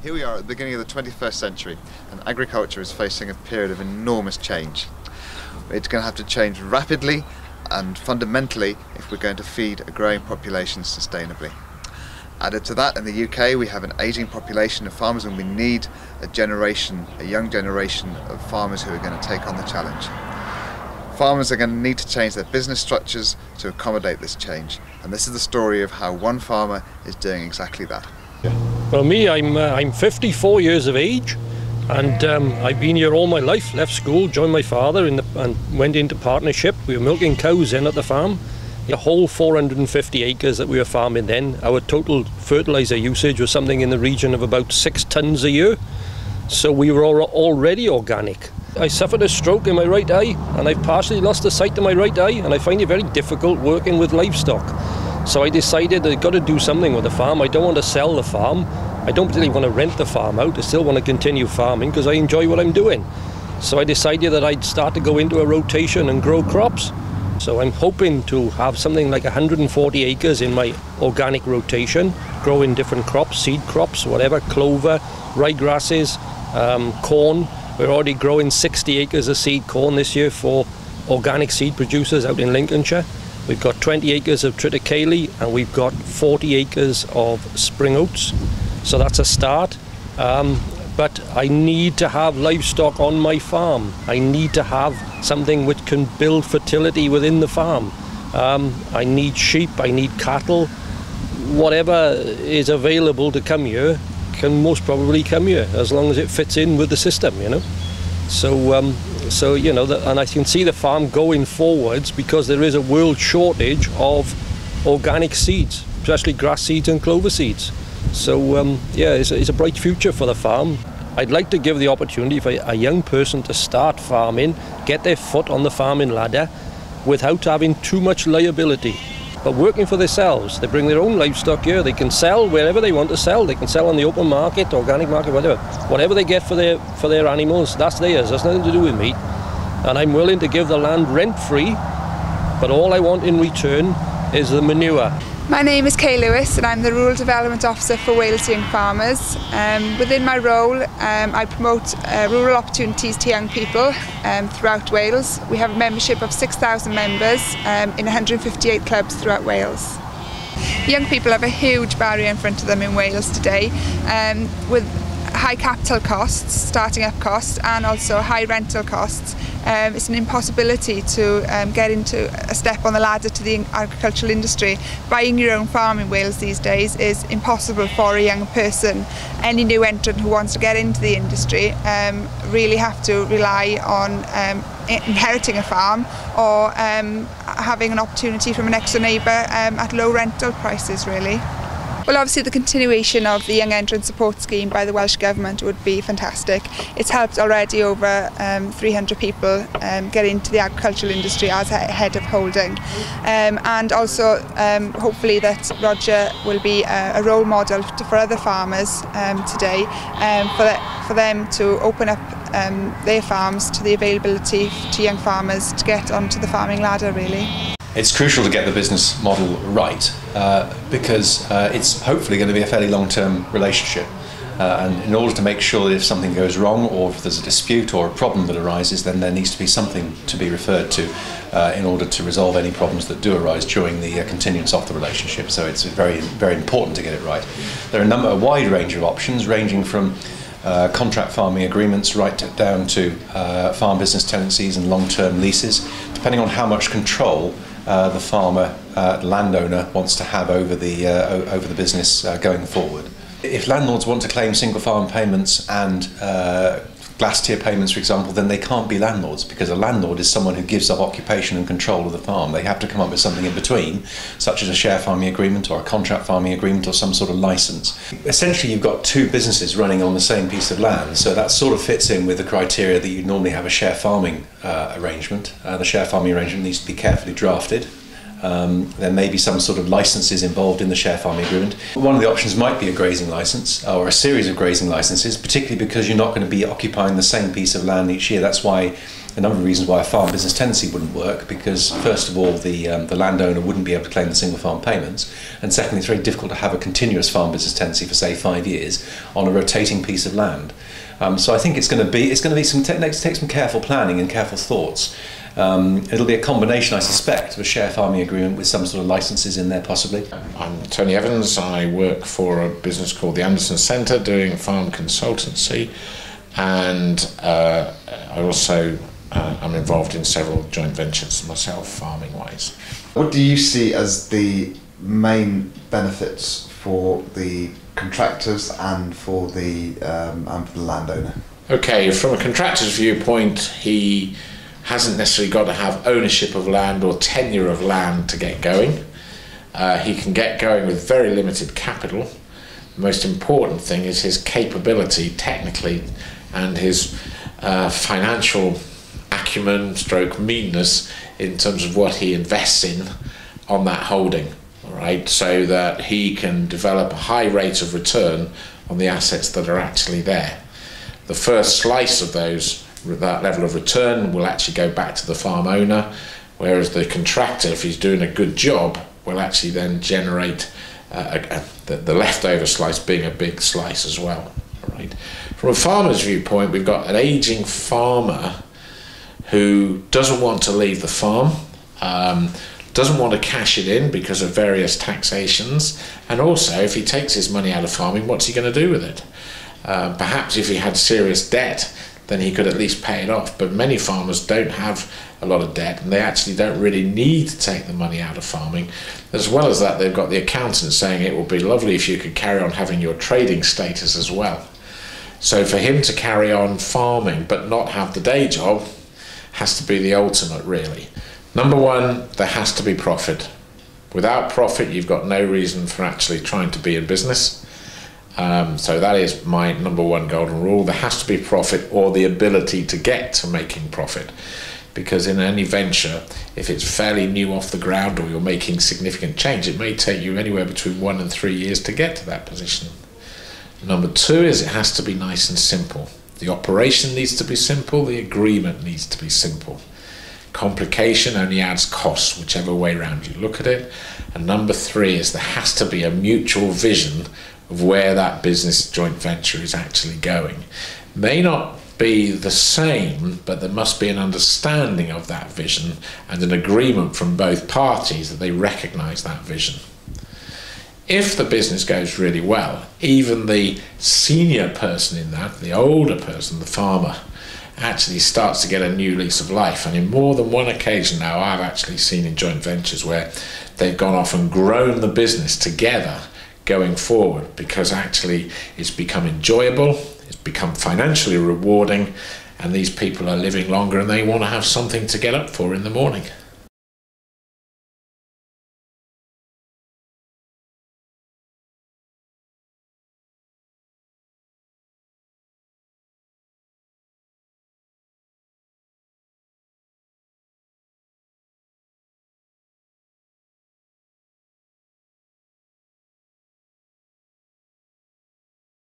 Here we are at the beginning of the 21st century, and agriculture is facing a period of enormous change. It's going to have to change rapidly and fundamentally if we're going to feed a growing population sustainably. Added to that, in the UK we have an ageing population of farmers, and we need a young generation of farmers who are going to take on the challenge. Farmers are going to need to change their business structures to accommodate this change, and this is the story of how one farmer is doing exactly that. Well, I'm 54 years of age, and I've been here all my life. Left school, joined my father and went into partnership. We were milking cows in at the farm. The whole 450 acres that we were farming then, our total fertiliser usage was something in the region of about 6 tonnes a year. So we were already organic. I suffered a stroke in my right eye, and I've partially lost the sight of my right eye, and I find it very difficult working with livestock. So I decided I've got to do something with the farm. I don't want to sell the farm. I don't particularly want to rent the farm out. I still want to continue farming because I enjoy what I'm doing. So I decided that I'd start to go into a rotation and grow crops. So I'm hoping to have something like 140 acres in my organic rotation, growing different crops, seed crops, whatever, clover, ryegrasses, corn. We're already growing 60 acres of seed corn this year for organic seed producers out in Lincolnshire. We've got 20 acres of triticale and we've got 40 acres of spring oats. So that's a start. But I need to have livestock on my farm. I need to have something which can build fertility within the farm. I need sheep, I need cattle. Whatever is available to come here can most probably come here, as long as it fits in with the system, you know. So you know, and I can see the farm going forwards because there is a world shortage of organic seeds, especially grass seeds and clover seeds. So yeah, it's a bright future for the farm. I'd like to give the opportunity for a young person to start farming, get their foot on the farming ladder without having too much liability. But working for themselves, they bring their own livestock here, they can sell wherever they want to sell. They can sell on the open market, organic market, whatever. Whatever they get for their animals, that's theirs, that's nothing to do with me. And I'm willing to give the land rent-free, but all I want in return is the manure. My name is Kay Lewis and I'm the Rural Development Officer for Wales Young Farmers. Within my role, I promote rural opportunities to young people throughout Wales. We have a membership of 6,000 members in 158 clubs throughout Wales. Young people have a huge barrier in front of them in Wales today, with high capital costs, starting up costs, and also high rental costs. It's an impossibility to get into a step on the ladder to the agricultural industry. Buying your own farm in Wales these days is impossible for a young person. Any new entrant who wants to get into the industry really have to rely on inheriting a farm or having an opportunity from an extra neighbour at low rental prices, really. Well, obviously the continuation of the Young Entrant Support Scheme by the Welsh Government would be fantastic. It's helped already over 300 people get into the agricultural industry as a head of holding. And also hopefully that Roger will be a role model for other farmers today, for them to open up their farms to the availability to young farmers to get onto the farming ladder, really. It's crucial to get the business model right because it's hopefully going to be a fairly long-term relationship, and in order to make sure that if something goes wrong or if there's a dispute or a problem that arises, then there needs to be something to be referred to in order to resolve any problems that do arise during the continuance of the relationship. So it's very, very important to get it right. There are a wide range of options, ranging from contract farming agreements right down to farm business tenancies and long-term leases, depending on how much control the farmer, the landowner, wants to have over the business going forward. If landlords want to claim single farm payments and glass tier payments, for example, then they can't be landlords, because a landlord is someone who gives up occupation and control of the farm. They have to come up with something in between, such as a share farming agreement or a contract farming agreement or some sort of license. Essentially, you've got two businesses running on the same piece of land, so that sort of fits in with the criteria that you normally have a share farming arrangement. The share farming arrangement needs to be carefully drafted. There may be some sort of licenses involved in the share farming agreement. One of the options might be a grazing license or a series of grazing licenses, particularly because you're not going to be occupying the same piece of land each year. That's why a number of reasons why a farm business tenancy wouldn't work, because first of all the landowner wouldn't be able to claim the single farm payments, and secondly it's very difficult to have a continuous farm business tenancy for say 5 years on a rotating piece of land. So I think it's going to be take some careful planning and careful thoughts. It'll be a combination, I suspect, of a share farming agreement with some sort of licences in there possibly. I'm Tony Evans. I work for a business called the Anderson Centre doing farm consultancy, and I also I'm involved in several joint ventures myself, farming wise. What do you see as the main benefits for the contractors and for the landowner? Okay, from a contractor's viewpoint, he hasn't necessarily got to have ownership of land or tenure of land to get going. He can get going with very limited capital. The most important thing is his capability technically and his financial acumen stroke meanness in terms of what he invests in on that holding, all right, so that he can develop a high rate of return on the assets that are actually there. The first slice of that level of return will actually go back to the farm owner, whereas the contractor, if he's doing a good job, will actually then generate the leftover slice being a big slice as well. Right. From a farmer's viewpoint, we've got an aging farmer who doesn't want to leave the farm, doesn't want to cash it in because of various taxations, and also if he takes his money out of farming, what's he going to do with it? Perhaps if he had serious debt, then he could at least pay it off, but many farmers don't have a lot of debt and they actually don't really need to take the money out of farming. As well as that, they've got the accountant saying it would be lovely if you could carry on having your trading status as well. So for him to carry on farming but not have the day job has to be the ultimate, really. Number one, there has to be profit. Without profit, you've got no reason for actually trying to be in business. So that is my number one golden rule. There has to be profit or the ability to get to making profit. Because in any venture, if it's fairly new off the ground or you're making significant change, it may take you anywhere between 1 and 3 years to get to that position. Number two is it has to be nice and simple. The operation needs to be simple, the agreement needs to be simple. Complication only adds costs, whichever way around you look at it. And number three is there has to be a mutual vision of where that business joint venture is actually going. May not be the same, but there must be an understanding of that vision and an agreement from both parties that they recognise that vision. If the business goes really well, even the senior person in that, the older person, the farmer, actually starts to get a new lease of life. And in more than one occasion now, I've actually seen in joint ventures where they've gone off and grown the business together going forward, because actually it's become enjoyable, it's become financially rewarding, and these people are living longer and they want to have something to get up for in the morning.